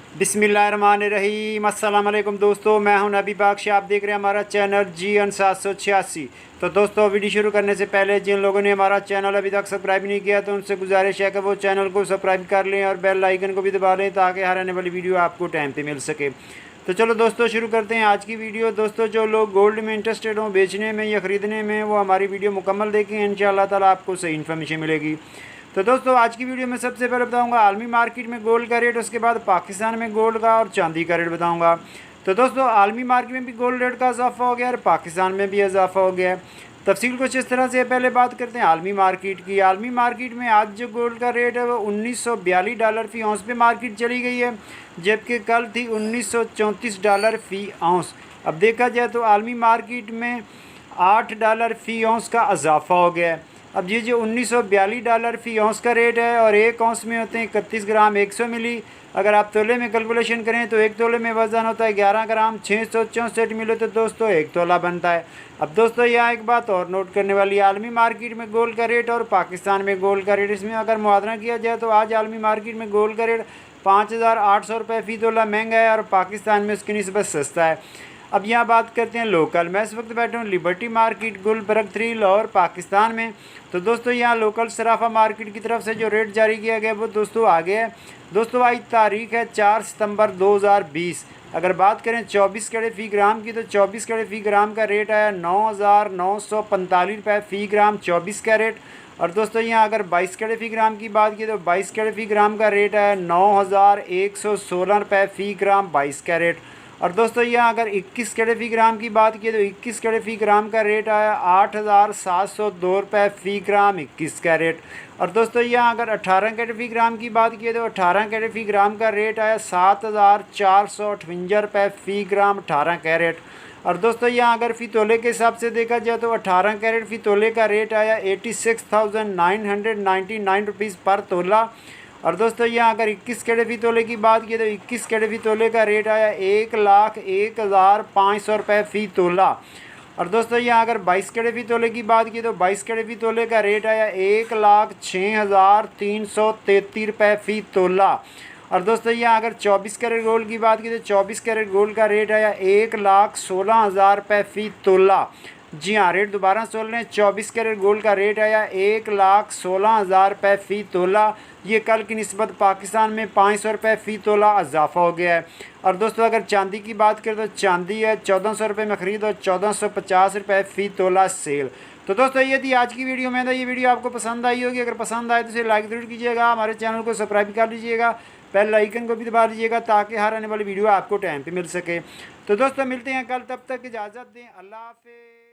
बिस्मिल्लाहिर्रहमानिर्रहीम। अस्सलाम वालेकुम दोस्तों, मैं हूं नबी बाखश। आप देख रहे हैं हमारा चैनल GN 786। तो दोस्तों, वीडियो शुरू करने से पहले जिन लोगों ने हमारा चैनल अभी तक सब्सक्राइब नहीं किया तो उनसे गुजारिश है कि वो चैनल को सब्सक्राइब कर लें और बेल आइकन को भी दबा लें ताकि हर आने वाली वीडियो आपको टाइम पे मिल सके। तो चलो दोस्तों, शुरू करते हैं आज की वीडियो। दोस्तों, जो लोग गोल्ड में इंटरेस्टेड हों, बेचने में या ख़रीदने में, वो हमारी वीडियो मुकम्मल देखें। इंशाअल्लाह ताला आपको सही इन्फॉर्मेशन मिलेगी। तो दोस्तों, आज की वीडियो में सबसे पहले बताऊंगा आलमी मार्केट में गोल्ड का रेट, उसके बाद पाकिस्तान में गोल्ड का और चांदी का रेट बताऊंगा। तो दोस्तों, आलमी मार्केट में भी गोल्ड रेट का इजाफा हो गया और पाकिस्तान में भी इजाफा हो गया है। तफसील कुछ इस तरह से, पहले बात करते हैं आलमी मार्केट की। आलमी मार्केट में आज जो गोल्ड का रेट है वो $1942 फ़ी औंस पे मार्केट चली गई है, जबकि कल थी $1934 फ़ी औंस। अब देखा जाए तो आलमी मार्केट में $8 फ़ी औंस का इजाफा हो गया है। अब ये जो $1942 फ़ी औंस का रेट है और एक औंस में होते हैं 31 ग्राम 100 मिली। अगर आप तोले में कैलकुलेशन करें तो एक तोले में वज़न होता है 11 ग्राम 664 मिली। तो दोस्तों, एक तोला बनता है। अब दोस्तों, यहाँ एक बात और नोट करने वाली है, आलमी मार्केट में गोल्ड का रेट और पाकिस्तान में गोल्ड का रेट, इसमें अगर मुआवजा किया जाए तो आज आलमी मार्केट में गोल्ड का रेट 5,800 रुपये फ़ी तोला महंगा है और पाकिस्तान में उसकी निस्बत सस्ता है। अब यहाँ बात करते हैं लोकल। मैं इस वक्त बैठा हूँ लिबर्टी मार्केट गुलबर्ग 3 लाहौर पाकिस्तान में। तो दोस्तों, यहाँ लोकल सराफा मार्केट की तरफ से जो रेट जारी किया गया वो दोस्तों आगे है। दोस्तों, आज तारीख है 4 सितंबर 2020। अगर बात करें 24 कैरेट फ़ी ग्राम की, तो 24 कैरेट फ़ी ग्राम का रेट आया 9,945 रुपये फ़ी ग्राम 24 कैरेट। और दोस्तों, यहाँ अगर 22 कैरेट फ़ी ग्राम की बात की तो 22 कैरेट फ़ी ग्राम का रेट आया 9,116 रुपये फ़ी ग्राम 22 कैरेट। और दोस्तों, यहाँ अगर 21 कैरेट फ़ी ग्राम की बात की तो 21 कैरेट फ़ी ग्राम का रेट आया 8,702 रुपये फ़ी ग्राम 21 कैरेट। और दोस्तों, यहाँ अगर 18 कैरेट फ़ी ग्राम की बात की तो 18 कैरेट फ़ी ग्राम का रेट आया 7,458 रुपये फ़ी ग्राम 18 कैरेट। और दोस्तों, यहाँ अगर फ़ी तोले के हिसाब से देखा जाए तो 18 कैरेट फ़ी तोले का रेट आया 86,999 रुपीज़ पर तोला। और दोस्तों, यहाँ अगर 21 कैरेट फ़ी तोले की बात की तो 21 कैरेट फ़ी तोले का रेट आया 1,01,500 रुपये फ़ी तोला। और दोस्तों, यहाँ अगर 22 कैरेट फ़ी तोले की बात की तो 22 कैरेट फ़ी तोले का रेट आया 1,06,333 रुपये फ़ी तोला। और दोस्तों, यहाँ अगर 24 कैरेट गोल्ड की बात की तो 24 कैरेट गोल्ड का रेट आया 1,16,000 रुपये फ़ी तोला। जी हाँ, रेट दोबारा सुन लें, 24 कैरेट गोल्ड का रेट आया 1,16,000 रुपये फ़ी तोला। ये कल की निस्बत पाकिस्तान में 500 रुपये फ़ी तोला इजाफा हो गया है। और दोस्तों, अगर चांदी की बात करें तो चांदी है 1,400 रुपये में ख़रीद और 1,450 रुपये फ़ी तोला सेल। तो दोस्तों, ये थी आज की वीडियो में। ये वीडियो आपको पसंद आई होगी। अगर पसंद आए तो इसे लाइक ज़रूर कीजिएगा, हमारे चैनल को सब्सक्राइब कर लीजिएगा, बेल आइकन को भी दबा लीजिएगा ताकि हर आने वाली वीडियो आपको टाइम पे मिल सके। तो दोस्तों, मिलते हैं कल, तब तक इजाज़त दें। अल्लाह हाफ़िज़।